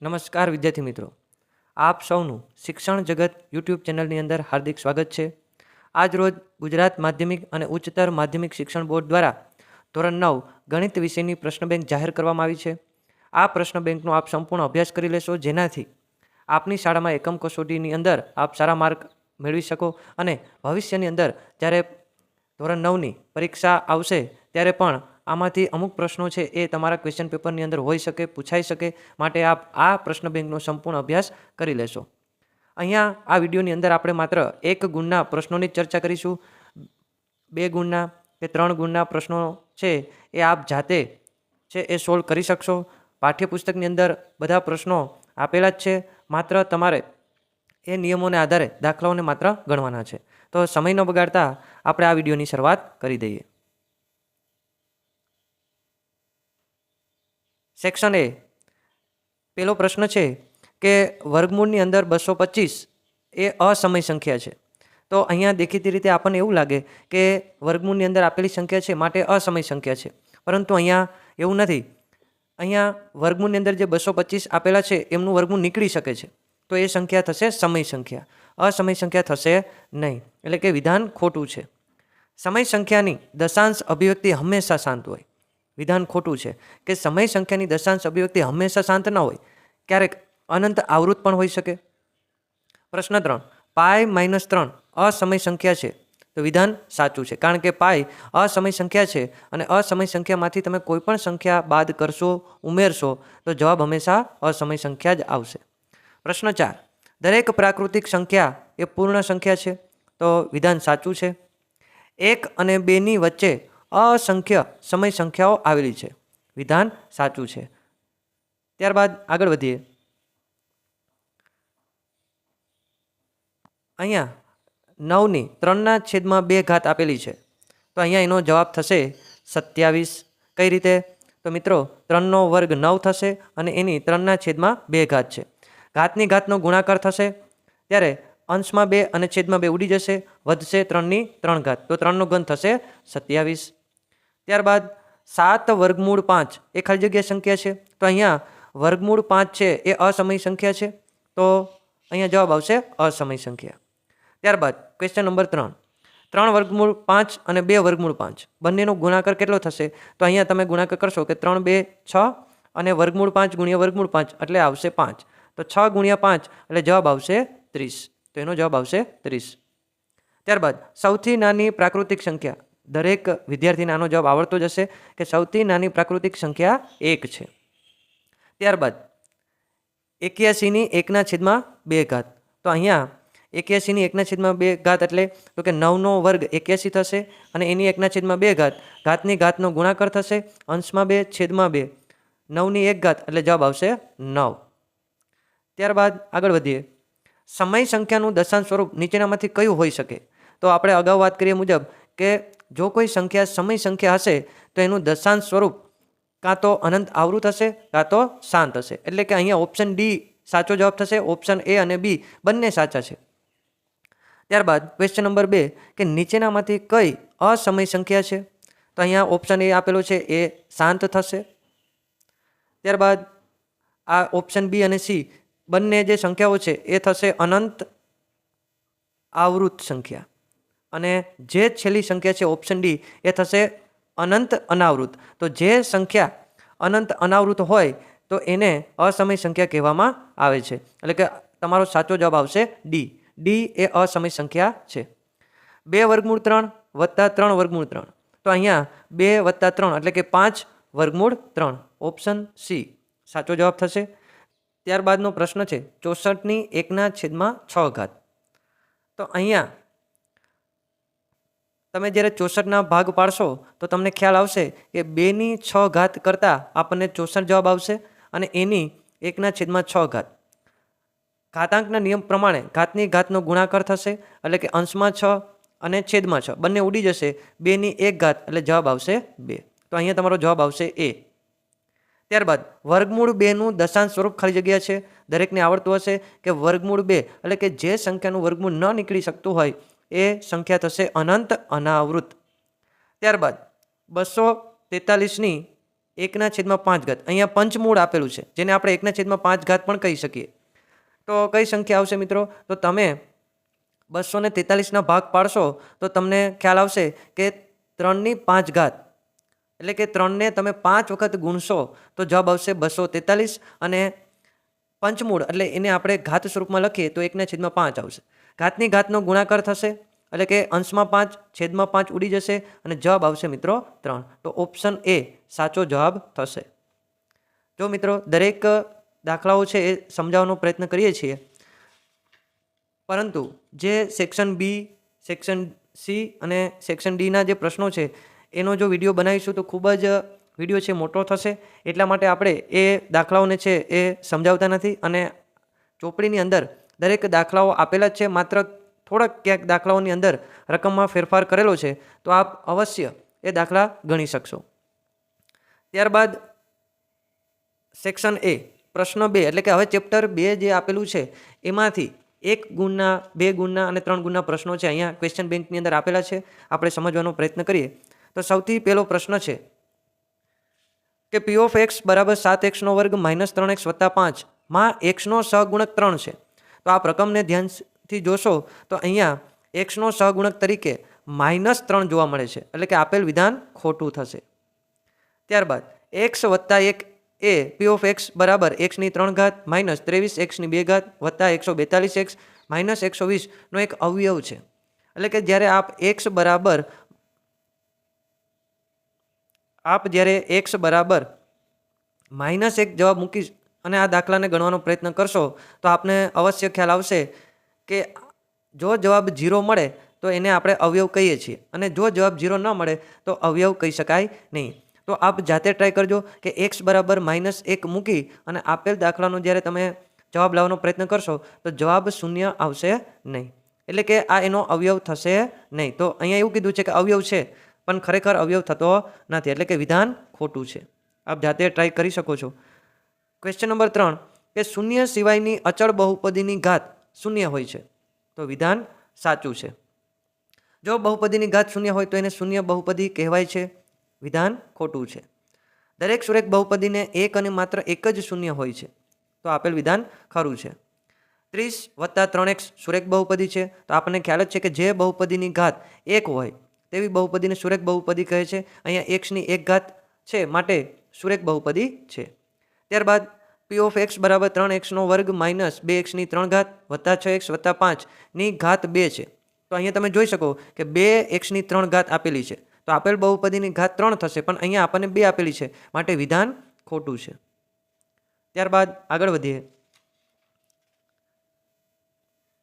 નમસ્કાર વિદ્યાર્થી મિત્રો, આપ સૌનું શિક્ષણ જગત યુટ્યુબ ચેનલની અંદર હાર્દિક સ્વાગત છે. આજ રોજ ગુજરાત માધ્યમિક અને ઉચ્ચતર માધ્યમિક શિક્ષણ બોર્ડ દ્વારા ધોરણ 9 ગણિત વિષયની પ્રશ્ન બેંક જાહેર કરવામાં આવી છે. આ પ્રશ્ન બેંકનો આપ સંપૂર્ણ અભ્યાસ કરી લેશો, જેનાથી આપની શાળામાં એકમ કસોટીની અંદર આપ સારા માર્ક મેળવી શકો અને ભવિષ્યની અંદર જ્યારે ધોરણ 9ની પરીક્ષા આવશે ત્યારે પણ આમાંથી અમુક પ્રશ્નો છે એ તમારા ક્વેશ્ચન પેપરની અંદર હોઈ શકે, પૂછાઈ શકે. માટે આપ આ પ્રશ્ન બેંકનો સંપૂર્ણ અભ્યાસ કરી લેશો. અહીંયા આ વિડીયોની અંદર આપણે માત્ર 1 ગુણના પ્રશ્નોની ચર્ચા કરીશું. 2 ગુણના કે 3 ગુણના પ્રશ્નો છે એ આપ જાતે છે એ સોલ્વ કરી શકશો. પાઠ્યપુસ્તકની અંદર બધા પ્રશ્નો આપેલા જ છે, માત્ર તમારે એ નિયમોને આધારે દાખલાઓને માત્ર ગણવાના છે. તો સમય ન બગાડતા આપણે આ વિડીયોની શરૂઆત કરી દઈએ. સેક્શન એ પહેલો પ્રશ્ન છે કે વર્ગમૂળની અંદર 225 એ અસમય સંખ્યા છે. તો અહીંયા દેખીતી રીતે આપણને એવું લાગે કે વર્ગમૂળની અંદર આપેલી સંખ્યા છે માટે અસમય સંખ્યા છે, પરંતુ અહીંયા એવું નથી. અહીંયા વર્ગમૂળની અંદર જે 225 આપેલા છે એમનું વર્ગમૂળ નીકળી શકે છે, તો એ સંખ્યા થશે સમય સંખ્યા, અસમય સંખ્યા થશે નહીં. એટલે કે વિધાન ખોટું છે. સમય સંખ્યાની દશાંશ અભિવ્યક્તિ હંમેશા શાંત હોય. વિધાન ખોટું છે કે સમય સંખ્યાની દશાંશ અભિવ્યક્તિ હંમેશા શાંત ન હોય, ક્યારેક અનંત આવૃત પણ હોઈ શકે. પ્રશ્ન 3, પાઈ -3 અસમય સંખ્યા છે. તો વિધાન સાચું છે, કારણ કે પાઈ અસમય સંખ્યા છે અને અસમય સંખ્યામાંથી તમે કોઈ પણ સંખ્યા બાદ કરશો, ઉમેરશો તો જવાબ હંમેશા અસમય સંખ્યા જ આવશે. પ્રશ્ન 4, દરેક પ્રાકૃતિક સંખ્યા એ પૂર્ણ સંખ્યા છે. તો વિધાન સાચું છે. 1 અને 2ની વચ્ચે અસંખ્ય સમય સંખ્યાઓ આવેલી છે. વિધાન સાચું છે. ત્યારબાદ આગળ વધીએ. અહીંયા 9ની 3/2 આપેલી છે, તો અહીંયા એનો જવાબ થશે 27. કઈ રીતે? તો મિત્રો 3નો વર્ગ 9 થશે અને એની 3/2 છે. ઘાતની ઘાતનો ગુણાકાર થશે ત્યારે અંશમાં 2 અને છેદમાં 2 ઉડી જશે, વધશે 3/3. તો 3નો ઘન થશે 27. ત્યારબાદ 7 વર્ગમૂળ 5 એ ખાલી જગ્યા સંખ્યા છે. તો અહીંયા વર્ગમૂળ 5 છે એ અસમય સંખ્યા છે, તો અહીંયા જવાબ આવશે અસમય સંખ્યા. ત્યારબાદ ક્વેશ્ચન નંબર 3, 3 વર્ગમૂળ 5 અને 2 વર્ગમૂળ 5 બંનેનો ગુણાકાર કેટલો થશે? તો અહીંયા તમે ગુણાકાર કરશો કે 3 2 6 અને વર્ગમૂળ 5 ગુણ્યા વર્ગમૂળ 5 એટલે આવશે 5. તો 6 ગુણ્યા 5 એટલે જવાબ આવશે 30. તો એનો જવાબ આવશે 30. ત્યારબાદ સૌથી નાની પ્રાકૃતિક સંખ્યા. દરેક વિદ્યાર્થીને આનો જવાબ આવડતો જ હશે કે સૌથી નાની પ્રાકૃતિક સંખ્યા 1 છે. ત્યારબાદ 81ની 1/2. તો અહીંયા 81ની 1/2 એટલે તો કે 9નો વર્ગ 81 થશે અને એની 1/2 ઘાતની ઘાતનો ગુણાકાર થશે, અંશમાં 2 છેદમાં 2, 9ની 1 એટલે જવાબ આવશે 9. ત્યારબાદ આગળ વધીએ. સમય સંખ્યાનું દશાંશ સ્વરૂપ નીચેનામાંથી કયું હોઈ શકે? તો આપણે અગાઉ વાત કરીએ મુજબ કે જો કોઈ સંખ્યા સમય સંખ્યા હશે તો એનું દશાંશ સ્વરૂપ કાં તો અનંત આવૃત હશે કાં તો શાંત હશે. એટલે કે અહીંયા ઓપ્શન ડી સાચો જવાબ થશે. ઓપ્શન એ અને બી બંને સાચા છે. ત્યારબાદ ક્વેશ્ચન નંબર 2 કે નીચેનામાંથી કઈ અસમય સંખ્યા છે? તો અહીંયા ઓપ્શન એ આપેલો છે એ શાંત થશે. ત્યારબાદ આ ઓપ્શન બી અને સી બંને જે સંખ્યાઓ છે એ થશે અનંત આવૃત સંખ્યા, અને જે છેલ્લી સંખ્યા છે ઓપ્શન ડી એ થશે અનંત અનાવૃત. તો જે સંખ્યા અનંત અનાવૃત હોય તો એને અસમય સંખ્યા કહેવામાં આવે છે. એટલે કે તમારો સાચો જવાબ આવશે ડી. ડી એ અસમય સંખ્યા છે. 2 વર્ગમૂળ 3 વત્તા 3 વર્ગમૂળ 3. તો અહીંયા 2 વત્તા 3 એટલે કે 5 વર્ગમૂળ 3. ઓપ્શન સી સાચો જવાબ થશે. ત્યારબાદનો પ્રશ્ન છે 64ની 1/6. તો અહીંયા તમે જ્યારે 64ના ભાગ પાડશો તો તમને ખ્યાલ આવશે કે 2/6 કરતાં આપણને 64 જવાબ આવશે અને એની 1/6. ઘાતાંકના નિયમ પ્રમાણે ઘાતની ઘાતનો ગુણાકાર થશે, એટલે કે અંશમાં 6 અને છેદમાં 6 બંને ઉડી જશે, 2/1 એટલે જવાબ આવશે 2. તો અહીંયા તમારો જવાબ આવશે એ. ત્યારબાદ વર્ગમૂળ 2નું દશાંશ સ્વરૂપ ખાલી જગ્યા છે. દરેકને આવડતું હશે કે વર્ગમૂળ 2 એટલે કે જે સંખ્યાનું વર્ગમૂળ ન નીકળી શકતું હોય એ સંખ્યા થશે અનંત અનાવૃત. ત્યારબાદ 243ની 1/5 અહીંયા પંચમૂળ આપેલું છે, જેને આપણે 1/5 પણ કહી શકીએ. તો કઈ સંખ્યા આવશે મિત્રો? તો તમે 243ના ભાગ પાડશો તો તમને ખ્યાલ આવશે કે 3/5, એટલે કે 3ને તમે 5 વખત ગુણશો તો જવાબ આવશે 243, અને પંચમૂળ એટલે એને આપણે ઘાત સ્વરૂપમાં લખીએ તો 1/5 આવશે. ઘાતની ઘાતનો ગુણાકાર થશે એટલે કે અંશમાં 5 છેદમાં 5 ઉડી જશે અને જવાબ આવશે મિત્રો 3. તો ઓપ્શન એ સાચો જવાબ થશે. જો મિત્રો દરેક દાખલાઓ છે એ સમજાવવાનો પ્રયત્ન કરીએ છીએ, પરંતુ જે સેક્શન બી, સેક્શન સી અને સેક્શન ડીના જે પ્રશ્નો છે એનો જો વિડીયો બનાવીશું તો ખૂબ જ વિડીયો છે મોટો થશે. એટલા માટે આપણે એ દાખલાઓને છે એ સમજાવતા નથી, અને ચોપડીની અંદર દરેક દાખલાઓ આપેલા જ છે, માત્ર થોડાક ક્યાંક દાખલાઓની અંદર રકમમાં ફેરફાર કરેલો છે, તો આપ અવશ્ય એ દાખલા ગણી શકશો. ત્યારબાદ સેક્શન એ પ્રશ્ન 2, એટલે કે હવે ચેપ્ટર 2 જે આપેલું છે એમાંથી 1 ગુણના, 2 ગુણના અને 3 ગુણના પ્રશ્નો છે અહીંયા ક્વેશ્ચન બેંકની અંદર આપેલા છે. આપણે સમજવાનો પ્રયત્ન કરીએ તો સૌથી પહેલો પ્રશ્ન છે કે પી ઓફ એક્સ બરાબર 7x² - 3x + 5 માં એક્સનો સહગુણક 3 છે. તો આ રકમને ધ્યાનથી જોશો તો અહીંયા એક્સનો સહગુણક તરીકે -3 જોવા મળે છે, એટલે કે આપેલ વિધાન ખોટું થશે. ત્યારબાદ x + 1 A P of x બરાબર x³ - 23x² + 142x - 120 નો એક અવયવ છે. એટલે કે જ્યારે જ્યારે x બરાબર -1 જવાબ મૂકી અને આ દાખલાને ગણવાનો પ્રયત્ન કરશો તો આપને અવશ્ય ખ્યાલ આવશે કે જો જવાબ 0 મળે તો એને આપણે અવયવ કહીએ છીએ, અને જો જવાબ 0 ન મળે તો અવયવ કહી શકાય નહીં. તો આપ જાતે ટ્રાય કરજો કે x બરાબર -1 મૂકી અને આપેલ દાખલાનો જ્યારે તમે જવાબ લાવવાનો પ્રયત્ન કરશો તો જવાબ 0 આવશે નહીં, એટલે કે આ એનો અવયવ થશે નહીં. તો અહીંયા એવું કીધું છે કે અવયવ છે, પણ ખરેખર અવયવ થતો નથી, એટલે કે વિધાન ખોટું છે. આપ જાતે ટ્રાય કરી શકો છો. ક્વેશ્ચન નંબર 3 કે શૂન્ય સિવાયની અચળ બહુપદીની ઘાત 0 હોય છે. તો વિધાન સાચું છે. જો બહુપદીની ઘાત 0 હોય તો એને શૂન્ય બહુપદી કહેવાય છે. વિધાન ખોટું છે. દરેક સુરેખ બહુપદીને એક અને માત્ર એક જ શૂન્ય હોય છે. તો આપેલ વિધાન ખરું છે. 30 + 3x સુરેખ બહુપદી છે. તો આપણને ખ્યાલ જ છે કે જે બહુપદીની ઘાત 1 હોય તેવી બહુપદીને સુરેખ બહુપદી કહે છે. અહીંયા x ની 1 ઘાત છે માટે સુરેખ બહુપદી છે. ત્યારબાદ પી ઓફ એક્સ બરાબર 3x² - 2x³ - 6x + 5 ની ઘાત 2 છે. તો અહીંયા તમે જોઈ શકો કે 2x³ આપેલી છે, તો આપેલ બહુપદીની ઘાત 3 થશે, પણ અહીંયા આપણને 2 આપેલી છે, માટે વિધાન ખોટું છે. ત્યારબાદ આગળ વધીએ.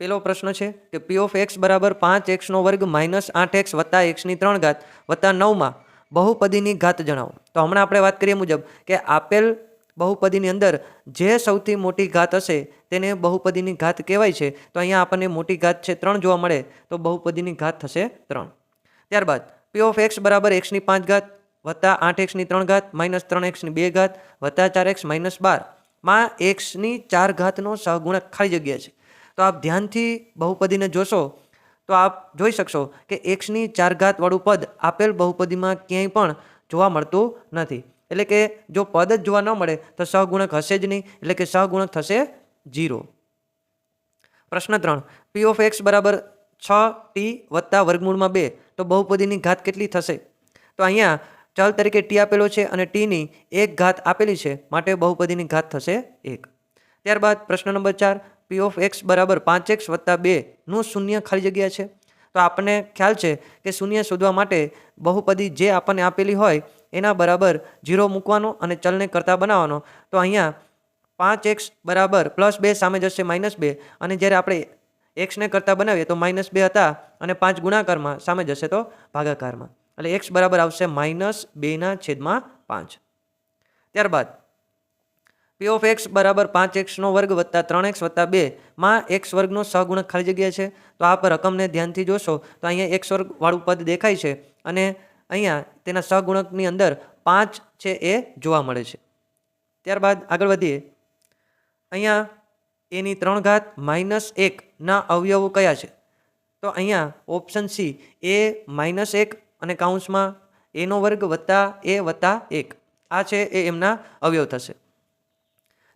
પેલો પ્રશ્ન છે કે પી ઓફ એક્સ બરાબર 5x² - 8x + x³ + 9 માં બહુપદીની ઘાત જણાવો. તો હમણાં આપણે વાત કરીએ મુજબ કે આપેલ બહુપદીની અંદર જે સૌથી મોટી ઘાત હશે તેને બહુપદીની ઘાત કહેવાય છે. તો અહીંયા આપણને મોટી ઘાત છે 3 જોવા મળે, તો બહુપદીની ઘાત થશે 3. ત્યારબાદ પી ઓફ એક્સ બરાબર x5 + 8x³ - 3x² + 4x - 12 માં x4 નો સહગુણક ખાલી જગ્યા છે. તો આપ ધ્યાનથી બહુપદીને જોશો તો આપ જોઈ શકશો કે x4 વાળું પદ આપેલ બહુપદીમાં ક્યાંય પણ જોવા મળતું નથી, એટલે કે જો પદ જ જોવા ન મળે તો સહગુણક હશે જ નહીં, એટલે કે સહગુણક થશે 0. પ્રશ્ન 3 પી ઓફ એક્સ બરાબર 6t + √2 તો બહુપદીની ઘાત કેટલી થશે? તો અહીંયા ચલ તરીકે t આપેલો છે અને t ની 1 ઘાત આપેલી છે, માટે બહુપદીની ઘાત થશે 1. ત્યારબાદ પ્રશ્ન નંબર 4 પી ઓફ એક્સ બરાબર 5x + 2 નું શૂન્ય ખાલી જગ્યા છે. તો આપણને ખ્યાલ છે કે શૂન્ય શોધવા માટે બહુપદી જે આપણને આપેલી હોય એના બરાબર 0 મૂકવાનો અને ચલને કરતા બનાવવાનો. તો અહીંયા 5x બરાબર +2 સામે જશે -2, અને જ્યારે આપણે xને કરતા બનાવીએ તો -2 હતા અને 5 ગુણાકારમાં સામે જશે તો ભાગાકારમાં, એટલે x બરાબર આવશે -2/5. ત્યારબાદ પી ઓફ એક્સ બરાબર 5x² + 3x + 2 માં x² નો સહગુણક ખાલી જગ્યા છે. તો આપ રકમને ધ્યાનથી જોશો તો અહીંયા x² વાળું પદ દેખાય છે, અને અહીંયા તેના સહગુણકની અંદર 5 છે એ જોવા મળે છે. ત્યારબાદ આગળ વધીએ. અહીંયા એની 3 ઘાત -1 ના અવયવો કયા છે? તો અહીંયા ઓપ્શન સી a -1 અને કૌંસમાં a² + a + 1 આ છે એ એમના અવયવ થશે.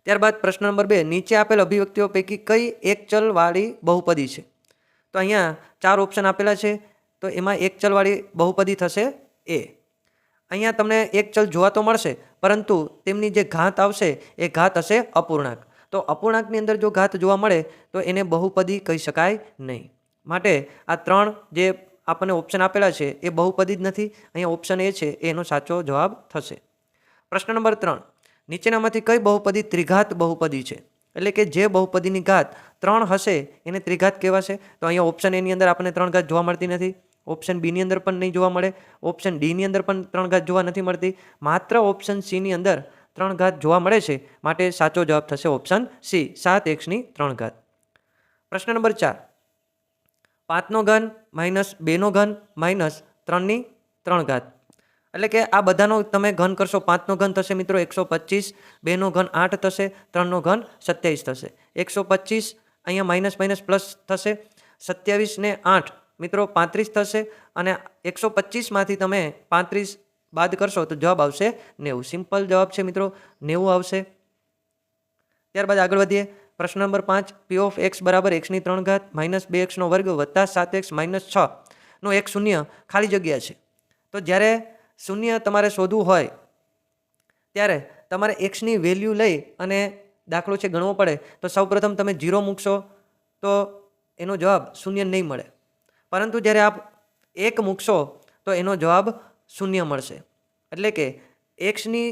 ત્યારબાદ પ્રશ્ન નંબર 2, નીચે આપેલ અભિવ્યક્તિઓ પૈકી કઈ એક ચલવાળી બહુપદી છે? તો અહીંયા 4 ઓપ્શન આપેલા છે, તો એમાં એક ચલવાળી બહુપદી થશે એ. અહીંયા તમને એક ચલ જોવા તો મળશે, પરંતુ તેમની જે ઘાત આવશે એ ઘાત હશે અપૂર્ણાંક. તો અપૂર્ણાંકની અંદર જો ઘાત જોવા મળે તો એને બહુપદી કહી શકાય નહીં. માટે આ 3 જે આપણને ઓપ્શન આપેલા છે એ બહુપદી જ નથી. અહીંયા ઓપ્શન એ છે એનો સાચો જવાબ થશે. પ્રશ્ન નંબર 3, નીચેનામાંથી કઈ બહુપદી ત્રિઘાત બહુપદી છે? એટલે કે જે બહુપદીની ઘાત 3 હશે એને ત્રિઘાત કહેવાશે. તો અહીંયા ઓપ્શન એની અંદર આપણને 3 ઘાત જોવા મળતી નથી. ઓપ્શન બીની અંદર પણ નહીં જોવા મળે. ઓપ્શન ડીની અંદર પણ 3 ઘાત જોવા નથી મળતી. માત્ર ઓપ્શન સીની અંદર 3 ઘાત જોવા મળે છે. માટે સાચો જવાબ થશે ઓપ્શન સી, 7x ની 3 ઘાત. પ્રશ્ન નંબર 4, 5નો ઘન માઇનસ 2નો ઘન માઇનસ 3ની 3 ઘાત. એટલે કે આ બધાનો તમે ઘન કરશો. 5નો ઘન થશે મિત્રો 125, 2નો ઘન 8 થશે, 3નો ઘન 27 થશે. 125 અહીંયા માઇનસ માઇનસ પ્લસ થશે. 27 ને 8 મિત્રો 35 થશે, અને 125માંથી તમે 35 બાદ કરશો તો જવાબ આવશે 90. સિમ્પલ જવાબ છે મિત્રો, 90 આવશે. ત્યારબાદ આગળ વધીએ. પ્રશ્ન નંબર 5, p ઓફ x બરાબર x ની 3 ઘાત માઇનસ 2x નો વર્ગ વત્તા 7x માઇનસ 6 નો એક શૂન્ય ખાલી જગ્યા છે. તો જ્યારે શૂન્ય તમારે શોધવું હોય ત્યારે તમારે એક્સની વેલ્યુ લઈ અને દાખલો છે ગણવો પડે. તો સૌપ્રથમ તમે 0 મૂકશો તો એનો જવાબ શૂન્ય નહીં મળે, પરંતુ જ્યારે આપ 1 મૂકશો તો એનો જવાબ શૂન્ય મળશે. એટલે કે એક્સની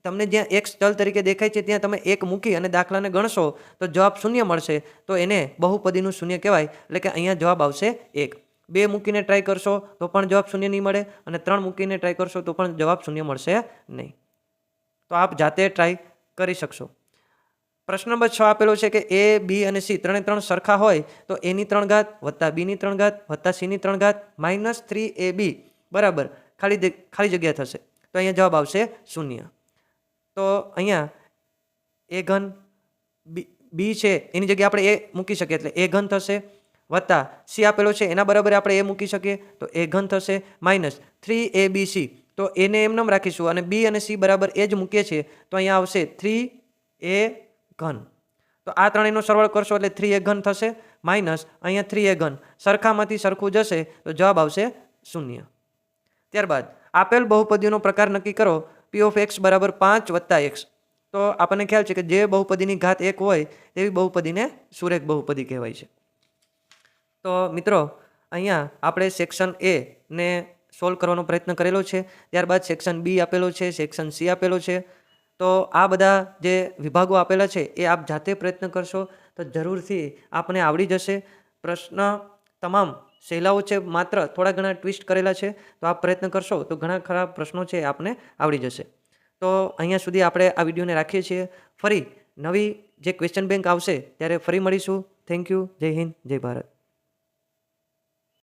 તમને જ્યાં એક્સ ચલ તરીકે દેખાય છે ત્યાં તમે 1 મૂકી અને દાખલાને ગણશો તો જવાબ શૂન્ય મળશે. તો એને બહુપદીનું શૂન્ય કહેવાય. એટલે કે અહીંયા જવાબ આવશે 1. 2 મૂકીને ટ્રાય કરશો તો પણ જવાબ શૂન્ય નહીં મળે, અને 3 મૂકીને ટ્રાય કરશો તો પણ જવાબ શૂન્ય મળશે નહીં. તો આપ જાતે ટ્રાય કરી શકશો. પ્રશ્ન નંબર 6 આપેલો છે કે એ, બી અને સી 3 સરખા હોય તો એની 3 ઘાત વત્તા બીની 3 ઘાત વત્તા સીની 3 ઘાત માઇનસ 3ab બરાબર ખાલી જગ્યા થશે. તો અહીંયા જવાબ આવશે શૂન્ય. તો અહીંયા એ ઘન બી છે એની જગ્યાએ આપણે એ મૂકી શકીએ, એટલે એ ઘન થશે, વત્તા સી આપેલો છે એના બરાબર આપણે એ મૂકી શકીએ તો એ ઘન થશે, માઇનસ 3abc. તો એને એમનેમ રાખીશું અને બી અને સી બરાબર એ જ મૂકીએ છીએ તો અહીંયા આવશે 3a ઘન. તો આ ત્રણેયનો સરવાળો કરશો એટલે 3a ઘન થશે, માઇનસ અહીંયા 3a ઘન. સરખામાંથી સરખું જશે તો જવાબ આવશે શૂન્ય. ત્યારબાદ આપેલ બહુપદીનો પ્રકાર નક્કી કરો. p ઓફ x બરાબર 5 વત્તા x. તો આપણને ખ્યાલ છે કે જે બહુપદીની ઘાત 1 હોય તેવી બહુપદીને સુરેખ બહુપદી કહેવાય છે. તો મિત્રો અહીંયા આપણે સેક્શન એ ને સોલ્વ કરવાનો પ્રયત્ન કરેલો છે. ત્યારબાદ સેક્શન બી આપેલો છે, સેક્શન સી આપેલો છે. તો આ બધા જે વિભાગો આપેલા છે એ આપ જાતે પ્રયત્ન કરશો તો જરૂરથી આપને આવડી જશે. પ્રશ્ન તમામ સહેલાઓ છે, માત્ર થોડા ઘણા ટ્વિસ્ટ કરેલા છે. તો આપ પ્રયત્ન કરશો તો ઘણા ખરા પ્રશ્નો છે આપને આવડી જશે. તો અહીંયા સુધી આપણે આ વિડીયોને રાખીએ છીએ. ફરી નવી જે ક્વેશ્ચન બેંક આવશે ત્યારે ફરી મળીશું. Thank you. જય હિન્દ, જય ભારત.